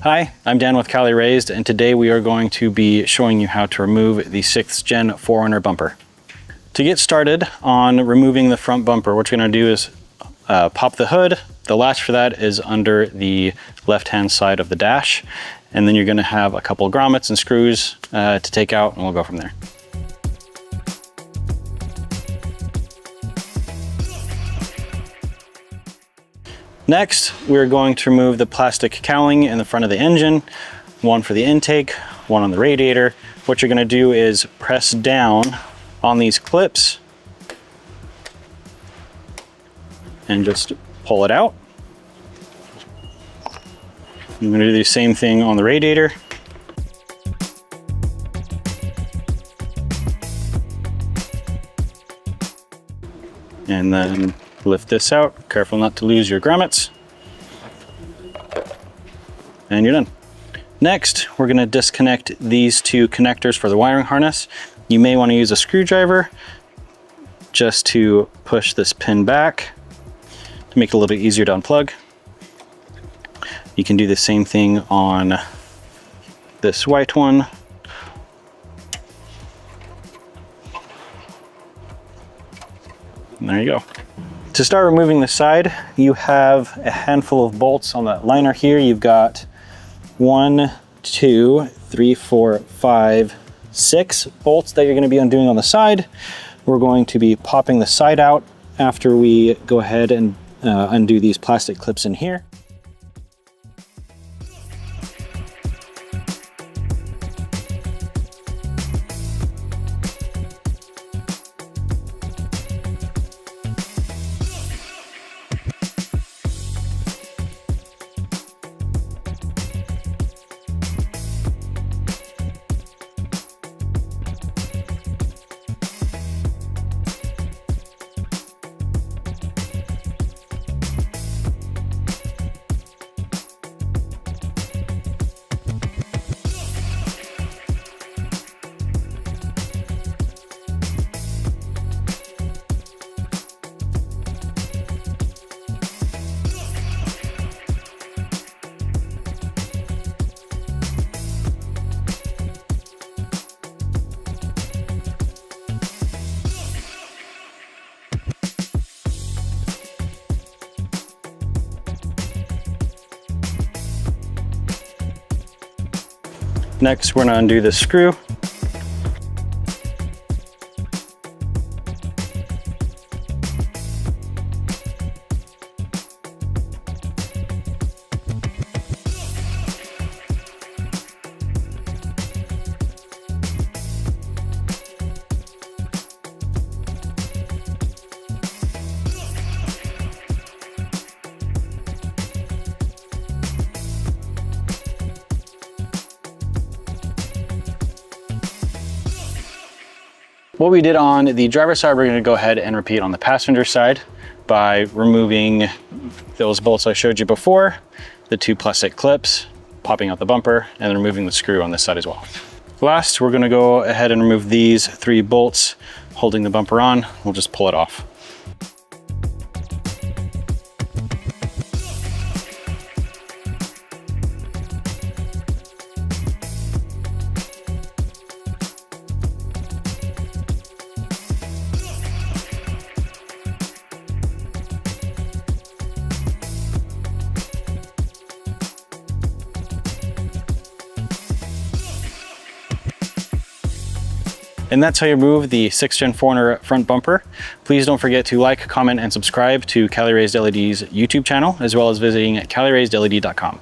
Hi, I'm Dan with Cali Raised, and today we are going to be showing you how to remove the 6th gen 4Runner bumper. To get started on removing the front bumper, what you're going to do is pop the hood. The latch for that is under the left-hand side of the dash, and then you're going to have a couple of grommets and screws to take out, and we'll go from there. Next, we're going to remove the plastic cowling in the front of the engine, one for the intake, one on the radiator. What you're going to do is press down on these clips and just pull it out. I'm going to do the same thing on the radiator. And then lift this out, careful not to lose your grommets. And you're done. Next, we're gonna disconnect these two connectors for the wiring harness. You may wanna use a screwdriver just to push this pin back to make it a little bit easier to unplug. You can do the same thing on this white one. And there you go. To start removing the side, you have a handful of bolts on the liner here. You've got 1, 2, 3, 4, 5, 6 bolts that you're going to be undoing on the side. We're going to be popping the side out after we go ahead and undo these plastic clips in here. Next, we're going to undo this screw. What we did on the driver's side, we're going to go ahead and repeat on the passenger side by removing those bolts I showed you before, the 2 plastic clips, popping out the bumper, and then removing the screw on this side as well. Last, we're going to go ahead and remove these 3 bolts holding the bumper on. We'll just pull it off. And that's how you remove the 6th gen 4Runner front bumper. Please don't forget to like, comment, and subscribe to Cali Raised LED's YouTube channel, as well as visiting CaliRaisedLED.com.